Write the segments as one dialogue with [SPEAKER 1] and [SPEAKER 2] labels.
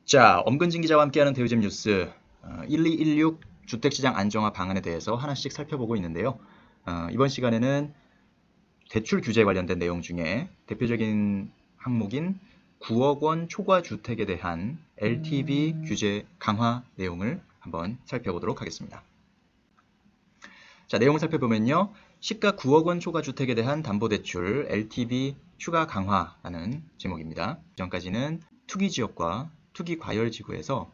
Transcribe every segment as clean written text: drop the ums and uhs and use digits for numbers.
[SPEAKER 1] 자, 엄근진 기자와 함께하는 대우잼 뉴스 1216 주택시장 안정화 방안에 대해서 하나씩 살펴보고 있는데요. 이번 시간에는 대출 규제 관련된 내용 중에 대표적인 항목인 9억 원 초과 주택에 대한 LTV 규제 강화 내용을 한번 살펴보도록 하겠습니다. 자, 내용을 살펴보면요. 시가 9억 원 초과 주택에 대한 담보대출 LTV 추가 강화라는 제목입니다. 이전까지는 투기지역과 투기과열지구에서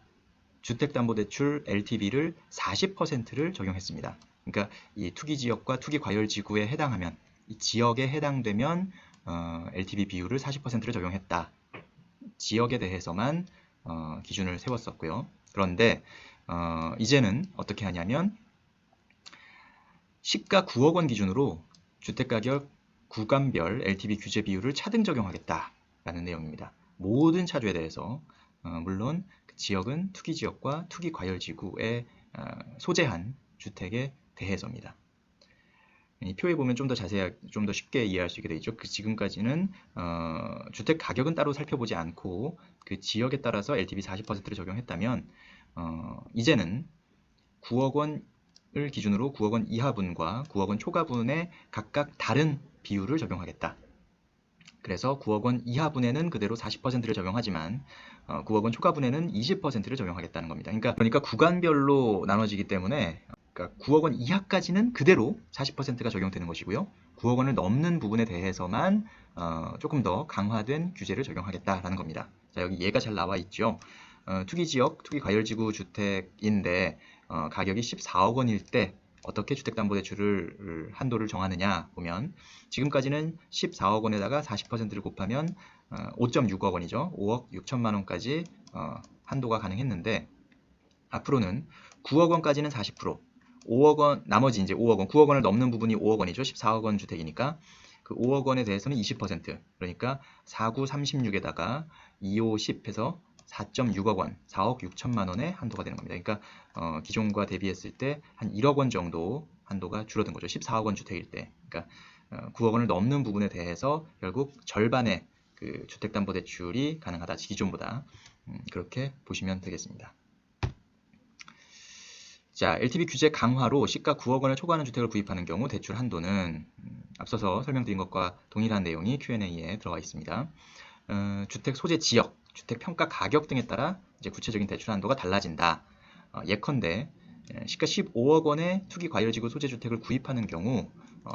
[SPEAKER 1] 주택담보대출 LTV를 40%를 적용했습니다. 그러니까 이 투기지역과 투기과열지구에 해당하면, 이 지역에 해당되면 LTV 비율을 40%를 적용했다. 지역에 대해서만 기준을 세웠었고요. 그런데 이제는 어떻게 하냐면 시가 9억 원 기준으로 주택가격 구간별 LTV 규제 비율을 차등 적용하겠다라는 내용입니다. 모든 차주에 대해서 물론 그 지역은 투기지역과 투기과열지구에 소재한 주택에 대해서입니다. 이 표에 보면 좀 더 자세하게, 좀 더 쉽게 이해할 수 있게 되어 있죠. 지금까지는 주택 가격은 따로 살펴보지 않고 그 지역에 따라서 LTV 40%를 적용했다면 이제는 9억 원을 기준으로 9억 원 이하분과 9억 원 초과분에 각각 다른 비율을 적용하겠다. 그래서 9억 원 이하분에는 그대로 40%를 적용하지만 9억 원 초과분에는 20%를 적용하겠다는 겁니다. 그러니까 구간별로 나눠지기 때문에 그러니까 9억 원 이하까지는 그대로 40%가 적용되는 것이고요. 9억 원을 넘는 부분에 대해서만 조금 더 강화된 규제를 적용하겠다라는 겁니다. 자, 여기 얘가 잘 나와 있죠. 투기지역, 투기과열지구 주택인데 가격이 14억 원일 때 어떻게 주택담보대출을 한도를 정하느냐 보면 지금까지는 14억 원에다가 40%를 곱하면 5.6억 원이죠. 5억 6천만 원까지 한도가 가능했는데 앞으로는 9억 원까지는 40%, 5억 원, 나머지 이제 5억 원, 9억 원을 넘는 부분이 5억 원이죠. 14억 원 주택이니까 그 5억 원에 대해서는 20%, 그러니까 4, 9, 36에다가 2, 5, 10 해서 4.6억 원, 4억 6천만 원의 한도가 되는 겁니다. 그러니까 기존과 대비했을 때 한 1억 원 정도 한도가 줄어든 거죠. 14억 원 주택일 때. 그러니까 9억 원을 넘는 부분에 대해서 결국 절반의 그 주택담보대출이 가능하다. 기존보다. 그렇게 보시면 되겠습니다. 자, LTV 규제 강화로 시가 9억 원을 초과하는 주택을 구입하는 경우 대출 한도는 앞서서 설명드린 것과 동일한 내용이 Q&A에 들어가 있습니다. 주택 소재 지역, 주택 평가 가격 등에 따라 이제 구체적인 대출 한도가 달라진다. 예컨대 시가 15억 원의 투기 과열지구 소재 주택을 구입하는 경우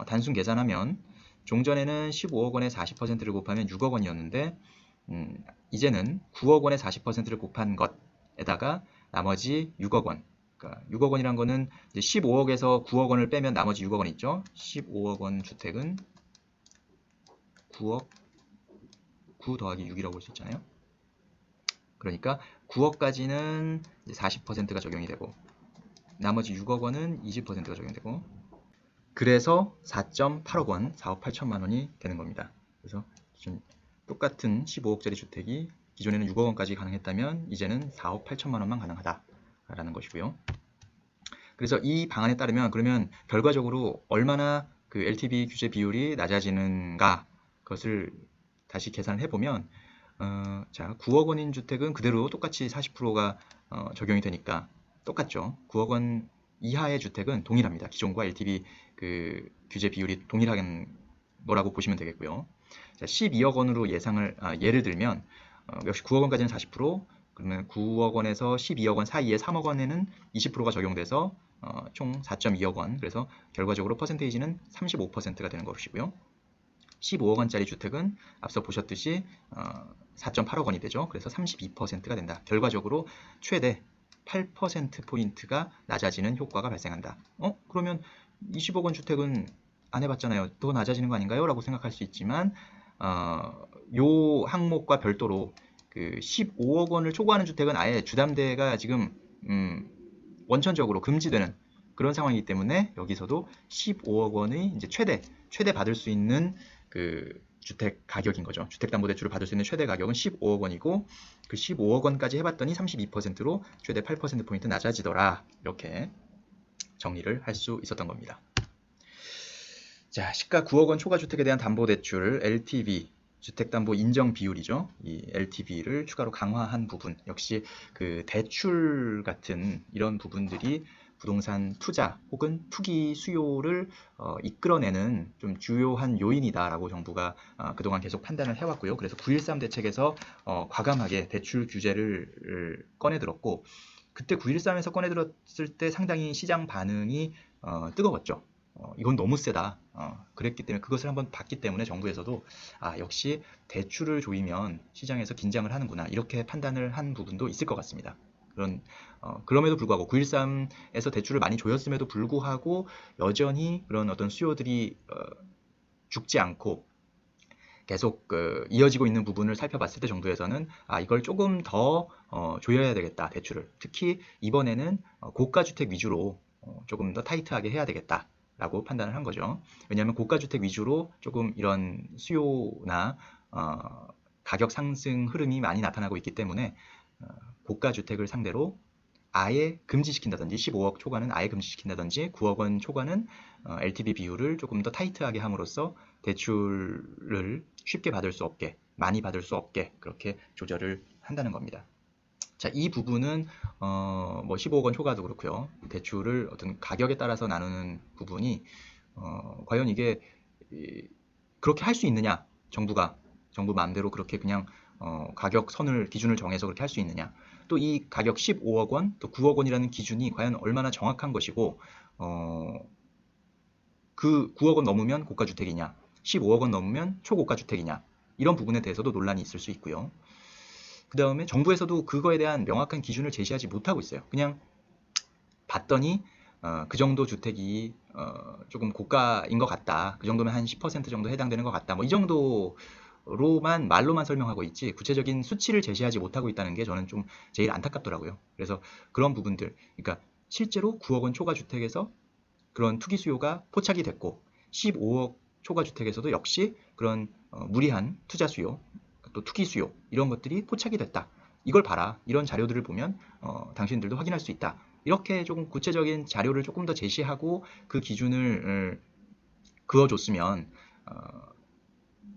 [SPEAKER 1] 단순 계산하면 종전에는 15억 원에 40%를 곱하면 6억 원이었는데 이제는 9억 원에 40%를 곱한 것에다가 나머지 6억 원. 그러니까 6억 원이란 거는 이제 15억에서 9억 원을 빼면 나머지 6억 원 있죠. 15억 원 주택은 9억 9 더하기 6이라고 볼 수 있잖아요. 그러니까 9억까지는 40%가 적용이 되고 나머지 6억 원은 20%가 적용되고 그래서 4.8억 원, 4억 8천만 원이 되는 겁니다. 그래서 좀 똑같은 15억짜리 주택이 기존에는 6억 원까지 가능했다면 이제는 4억 8천만 원만 가능하다라는 것이고요. 그래서 이 방안에 따르면 그러면 결과적으로 얼마나 그 LTV 규제 비율이 낮아지는가 그것을 다시 계산을 해보면 자 9억 원인 주택은 그대로 똑같이 40%가 적용이 되니까 똑같죠. 9억 원 이하의 주택은 동일합니다. 기존과 LTV 그 규제 비율이 동일한 거라고 보시면 되겠고요. 자, 12억 원으로 예를 들면 역시 9억 원까지는 40%, 그러면 9억 원에서 12억 원 사이에 3억 원에는 20%가 적용돼서 총 4.2억 원, 그래서 결과적으로 퍼센테이지는 35%가 되는 것이고요. 15억 원짜리 주택은 앞서 보셨듯이 4.8억 원이 되죠. 그래서 32%가 된다. 결과적으로 최대 8%포인트가 낮아지는 효과가 발생한다. 그러면 20억 원 주택은 안 해봤잖아요. 더 낮아지는 거 아닌가요? 라고 생각할 수 있지만 요 항목과 별도로 그 15억 원을 초과하는 주택은 아예 주담대가 지금 원천적으로 금지되는 그런 상황이기 때문에 여기서도 15억 원의 이제 최대 받을 수 있는 그 주택 가격인 거죠. 주택담보대출을 받을 수 있는 최대 가격은 15억 원이고 그 15억 원까지 해봤더니 32%로 최대 8%포인트 낮아지더라. 이렇게 정리를 할 수 있었던 겁니다. 자, 시가 9억 원 초과주택에 대한 담보대출 LTV 주택담보 인정 비율이죠. 이 LTV를 추가로 강화한 부분, 역시 그 대출 같은 이런 부분들이 부동산 투자 혹은 투기 수요를 이끌어내는 좀 주요한 요인이다라고 정부가 그동안 계속 판단을 해왔고요. 그래서 9.13 대책에서 과감하게 대출 규제를 꺼내들었고, 그때 9.13에서 꺼내들었을 때 상당히 시장 반응이 뜨거웠죠. 이건 너무 세다. 그랬기 때문에 그것을 한번 봤기 때문에 정부에서도 역시 대출을 조이면 시장에서 긴장을 하는구나, 이렇게 판단을 한 부분도 있을 것 같습니다. 그럼에도 불구하고 9.13에서 대출을 많이 조였음에도 불구하고 여전히 그런 어떤 수요들이 죽지 않고 계속 이어지고 있는 부분을 살펴봤을 때 정부에서는 이걸 조금 더 조여야 되겠다, 대출을. 특히 이번에는 고가주택 위주로 조금 더 타이트하게 해야 되겠다 라고 판단을 한 거죠. 왜냐하면 고가주택 위주로 조금 이런 수요나 가격 상승 흐름이 많이 나타나고 있기 때문에 고가주택을 상대로 아예 금지시킨다든지, 15억 초과는 아예 금지시킨다든지, 9억 원 초과는 LTV 비율을 조금 더 타이트하게 함으로써 대출을 쉽게 받을 수 없게, 많이 받을 수 없게 그렇게 조절을 한다는 겁니다. 자, 이 부분은 뭐 15억 원 초과도 그렇고요. 대출을 어떤 가격에 따라서 나누는 부분이 과연 이게 그렇게 할 수 있느냐, 정부 마음대로 그렇게 그냥 가격 선을, 기준을 정해서 그렇게 할 수 있느냐, 또 이 가격 15억 원, 또 9억 원이라는 기준이 과연 얼마나 정확한 것이고, 그 9억 원 넘으면 고가주택이냐, 15억 원 넘으면 초고가주택이냐, 이런 부분에 대해서도 논란이 있을 수 있고요. 그 다음에 정부에서도 그거에 대한 명확한 기준을 제시하지 못하고 있어요. 그냥 봤더니 그 정도 주택이 조금 고가인 것 같다, 그 정도면 한 10% 정도 해당되는 것 같다, 뭐 이 정도로만 말로만 설명하고 있지 구체적인 수치를 제시하지 못하고 있다는 게 저는 좀 제일 안타깝더라고요. 그래서 그런 부분들, 그러니까 실제로 9억 원 초과 주택에서 그런 투기 수요가 포착이 됐고, 15억 초과 주택에서도 역시 그런 무리한 투자 수요, 또 투기 수요, 이런 것들이 포착이 됐다. 이걸 봐라. 이런 자료들을 보면 당신들도 확인할 수 있다. 이렇게 조금 구체적인 자료를 조금 더 제시하고 그 기준을 그어줬으면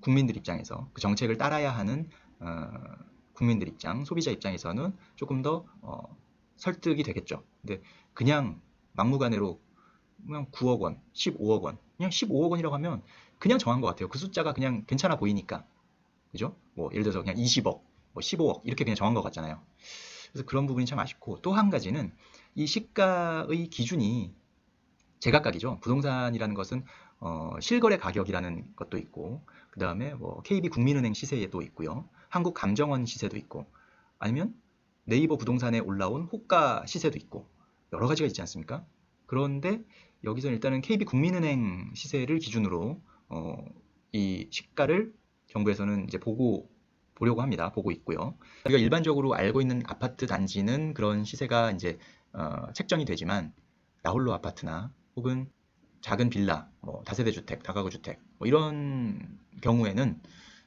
[SPEAKER 1] 국민들 입장에서, 그 정책을 따라야 하는 국민들 입장, 소비자 입장에서는 조금 더 설득이 되겠죠. 근데 그냥 막무가내로 그냥 9억 원, 15억 원, 그냥 15억 원이라고 하면 그냥 정한 것 같아요. 그 숫자가 그냥 괜찮아 보이니까. 그죠? 뭐 예를 들어서 그냥 20억, 뭐 15억 이렇게 그냥 정한 것 같잖아요. 그래서 그런 부분이 참 아쉽고, 또 한 가지는 이 시가의 기준이 제각각이죠. 부동산이라는 것은 실거래 가격이라는 것도 있고, 그 다음에 뭐 KB국민은행 시세도 있고요, 한국감정원 시세도 있고, 아니면 네이버 부동산에 올라온 호가 시세도 있고, 여러 가지가 있지 않습니까? 그런데 여기서 일단은 KB국민은행 시세를 기준으로 이 시가를 정부에서는 이제 보려고 합니다. 보고 있고요. 우리가 일반적으로 알고 있는 아파트 단지는 그런 시세가 이제 책정이 되지만, 나홀로 아파트나 혹은 작은 빌라, 뭐 다세대 주택, 다가구 주택, 뭐 이런 경우에는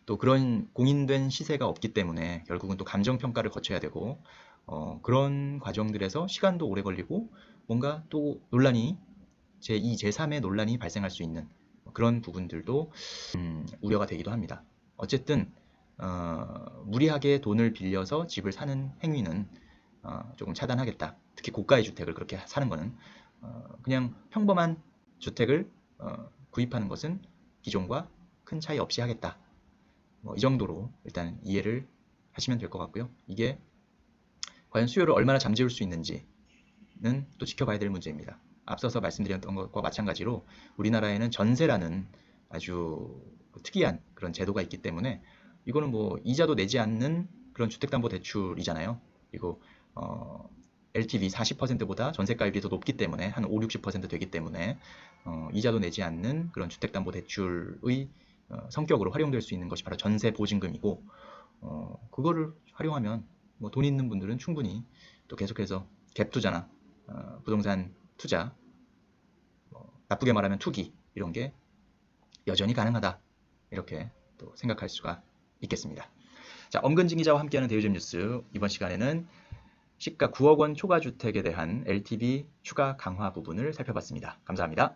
[SPEAKER 1] 또 그런 공인된 시세가 없기 때문에 결국은 또 감정 평가를 거쳐야 되고, 그런 과정들에서 시간도 오래 걸리고 뭔가 또 논란이, 제2, 제3의 논란이 발생할 수 있는 그런 부분들도 우려가 되기도 합니다. 어쨌든 무리하게 돈을 빌려서 집을 사는 행위는 조금 차단하겠다. 특히 고가의 주택을 그렇게 사는 거는 그냥 평범한 주택을 구입하는 것은 기존과 큰 차이 없이 하겠다. 뭐 이 정도로 일단 이해를 하시면 될 것 같고요. 이게 과연 수요를 얼마나 잠재울 수 있는지는 또 지켜봐야 될 문제입니다. 앞서서 말씀드렸던 것과 마찬가지로 우리나라에는 전세라는 아주 특이한 그런 제도가 있기 때문에, 이거는 뭐 이자도 내지 않는 그런 주택담보대출이잖아요. 그리고 LTV 40%보다 전세가율이 더 높기 때문에 한 5, 60% 되기 때문에 이자도 내지 않는 그런 주택담보대출의 성격으로 활용될 수 있는 것이 바로 전세보증금이고, 그거를 활용하면 뭐 돈 있는 분들은 충분히 또 계속해서 갭투자나 부동산 투자, 나쁘게 말하면 투기, 이런 게 여전히 가능하다, 이렇게 또 생각할 수가 있겠습니다. 자, 엄근진 기자와 함께하는 대유점 뉴스, 이번 시간에는 시가 9억 원 초과주택에 대한 LTV 추가 강화 부분을 살펴봤습니다. 감사합니다.